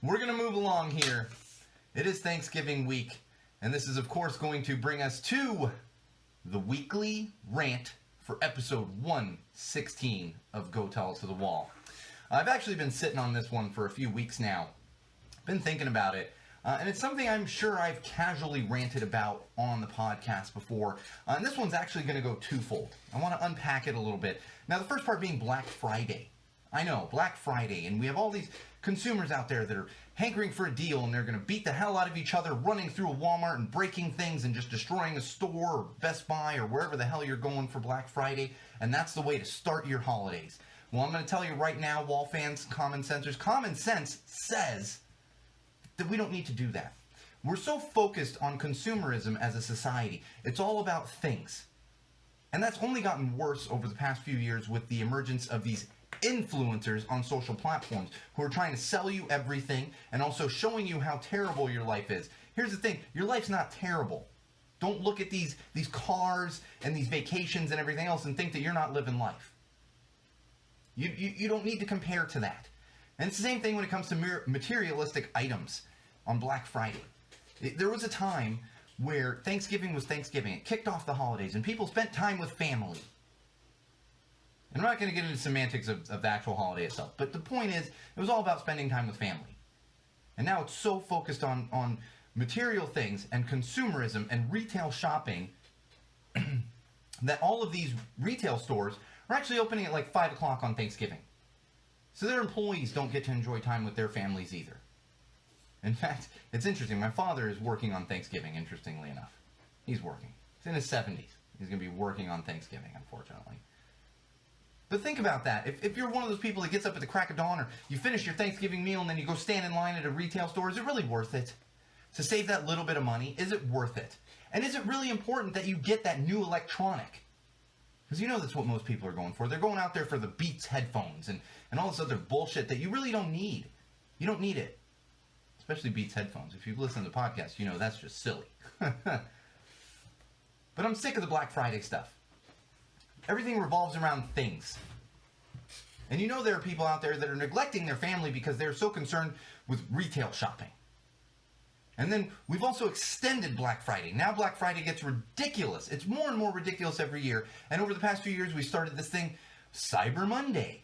we're going to move along here. It is Thanksgiving week, and this is, of course, going to bring us to the weekly rant for episode 116 of Go Tell It to the Wall. I've actually been sitting on this one for a few weeks now. Been thinking about it, and it's something I'm sure I've casually ranted about on the podcast before, and this one's actually going to go twofold. I want to unpack it a little bit. Now, the first part being Black Friday. I know, Black Friday, and we have all these consumers out there that are hankering for a deal, and they're going to beat the hell out of each other, running through a Walmart and breaking things and just destroying a store or Best Buy or wherever the hell you're going for Black Friday, and that's the way to start your holidays. Well, I'm going to tell you right now, Wall fans, common sensors, common sense says that we don't need to do that. We're so focused on consumerism as a society. It's all about things. And that's only gotten worse over the past few years with the emergence of these influencers on social platforms who are trying to sell you everything and also showing you how terrible your life is. Here's the thing, your life's not terrible. Don't look at these cars and these vacations and everything else and think that you're not living life. You don't need to compare to that. And it's the same thing when it comes to materialistic items on Black Friday. There was a time where Thanksgiving was Thanksgiving. It kicked off the holidays and people spent time with family. And I'm not going to get into semantics of the actual holiday itself, but the point is, it was all about spending time with family. And now it's so focused on material things and consumerism and retail shopping that all of these retail stores are actually opening at like 5 o'clock on Thanksgiving. So their employees don't get to enjoy time with their families either. In fact, it's interesting. My father is working on Thanksgiving, interestingly enough. He's working. He's in his 70s. He's going to be working on Thanksgiving, unfortunately. But think about that. If you're one of those people that gets up at the crack of dawn, or you finish your Thanksgiving meal and then you go stand in line at a retail store, is it really worth it? To save that little bit of money, is it worth it? And is it really important that you get that new electronic? Because you know that's what most people are going for. They're going out there for the Beats headphones and all this other bullshit that you really don't need. You don't need it. Especially Beats headphones. If you've listened to the podcast, you know that's just silly. But I'm sick of the Black Friday stuff. Everything revolves around things. And you know there are people out there that are neglecting their family because they're so concerned with retail shopping. And then we've also extended Black Friday. Now Black Friday gets ridiculous. It's more and more ridiculous every year. And over the past few years, we started this thing, Cyber Monday.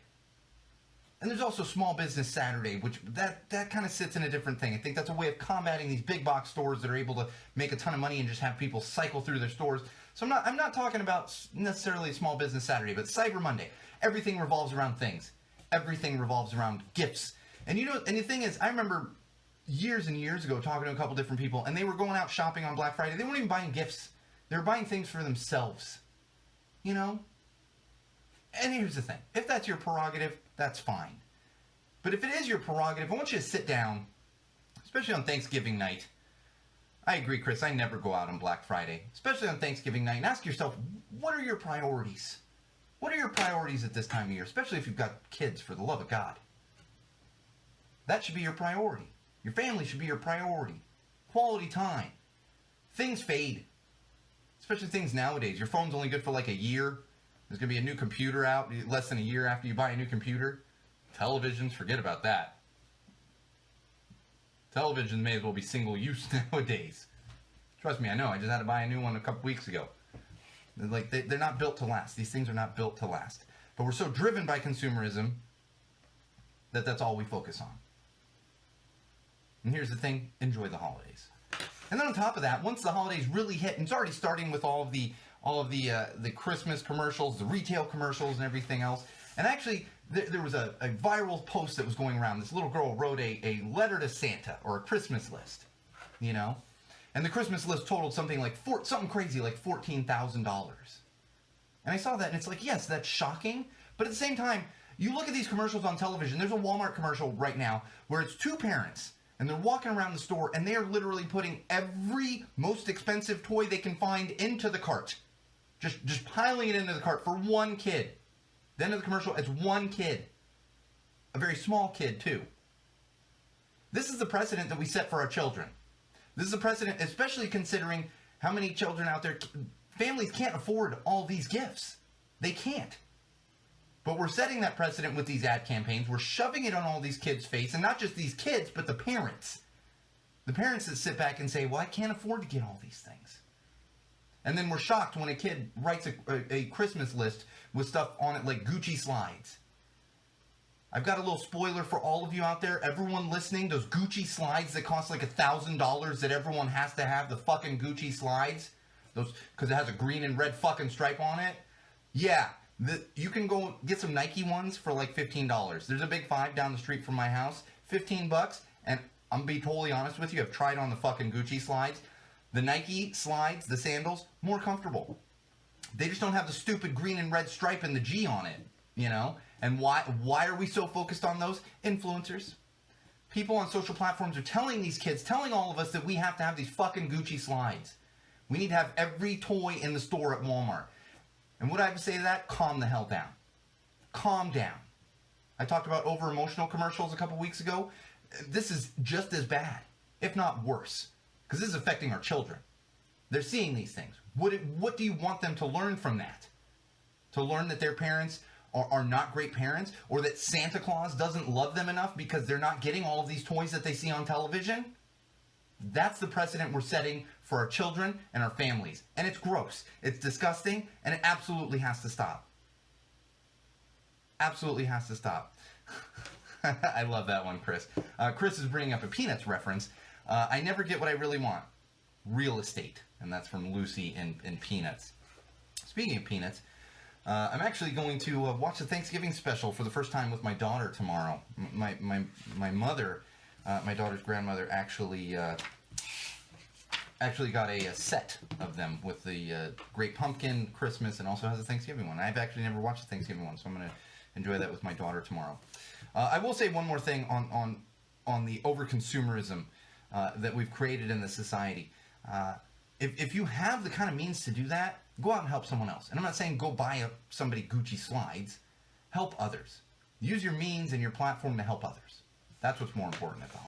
And there's also Small Business Saturday, which that kind of sits in a different thing. I think that's a way of combating these big box stores that are able to make a ton of money and just have people cycle through their stores. So I'm not talking about necessarily Small Business Saturday, but Cyber Monday. Everything revolves around things. Everything revolves around gifts. And you know, and the thing is, I remember years and years ago talking to a couple different people, and they were going out shopping on Black Friday. They weren't even buying gifts. They were buying things for themselves. You know? And here's the thing. If that's your prerogative, that's fine. But if it is your prerogative, I want you to sit down, especially on Thanksgiving night. I agree, Chris. I never go out on Black Friday, especially on Thanksgiving night, and ask yourself, what are your priorities? What are your priorities at this time of year, especially if you've got kids, for the love of God? That should be your priority. Your family should be your priority. Quality time. Things fade, especially things nowadays. Your phone's only good for like a year. There's going to be a new computer out less than a year after you buy a new computer. Televisions, forget about that. Televisions may as well be single use nowadays. Trust me, I know. I just had to buy a new one a couple weeks ago. They're not built to last. These things are not built to last. But we're so driven by consumerism that that's all we focus on. And here's the thing, enjoy the holidays. And then on top of that, once the holidays really hit, and it's already starting with all of the Christmas commercials, the retail commercials and everything else. And actually, there was a viral post that was going around. This little girl wrote a letter to Santa, or a Christmas list, you know? And the Christmas list totaled something like something crazy, like $14,000. And I saw that, and it's like, yes, that's shocking. But at the same time, you look at these commercials on television. There's a Walmart commercial right now where it's two parents, and they're walking around the store, and they are literally putting every most expensive toy they can find into the cart. Just piling it into the cart for one kid. The end of the commercial, it's one kid. A very small kid, too. This is the precedent that we set for our children. This is a precedent, especially considering how many children out there, families can't afford all these gifts. They can't. But we're setting that precedent with these ad campaigns. We're shoving it on all these kids' face, and not just these kids, but the parents. The parents that sit back and say, well, I can't afford to get all these things. And then we're shocked when a kid writes a Christmas list with stuff on it like Gucci slides. I've got a little spoiler for all of you out there. Everyone listening, those Gucci slides that cost like $1,000 that everyone has to have, the fucking Gucci slides, those because it has a green and red fucking stripe on it. Yeah, you can go get some Nike ones for like $15. There's a Big Five down the street from my house, $15, and I'm gonna be totally honest with you. I've tried on the fucking Gucci slides. The Nike slides, the sandals, more comfortable. They just don't have the stupid green and red stripe and the G on it, you know? And why are we so focused on those? Influencers. People on social platforms are telling these kids, telling all of us that we have to have these fucking Gucci slides. We need to have every toy in the store at Walmart. And what I have to say to that? Calm the hell down. Calm down. I talked about over-emotional commercials a couple weeks ago. This is just as bad, if not worse. Because this is affecting our children. They're seeing these things. What do you want them to learn from that? To learn that their parents are not great parents? Or that Santa Claus doesn't love them enough because they're not getting all of these toys that they see on television? That's the precedent we're setting for our children and our families. And it's gross. It's disgusting. And it absolutely has to stop. Absolutely has to stop. I love that one, Chris. Chris is bringing up a Peanuts reference. I never get what I really want. Real estate. And that's from Lucy in Peanuts. Speaking of Peanuts, I'm actually going to watch the Thanksgiving special for the first time with my daughter tomorrow. My mother, my daughter's grandmother, actually got a set of them with the Great Pumpkin, Christmas, and also has a Thanksgiving one. I've actually never watched the Thanksgiving one, so I'm going to enjoy that with my daughter tomorrow. I will say one more thing on the over-consumerism that we've created in the society. If you have the kind of means to do that, go out and help someone else. And I'm not saying go buy somebody Gucci slides. Help others. Use your means and your platform to help others. That's what's more important at the holidays.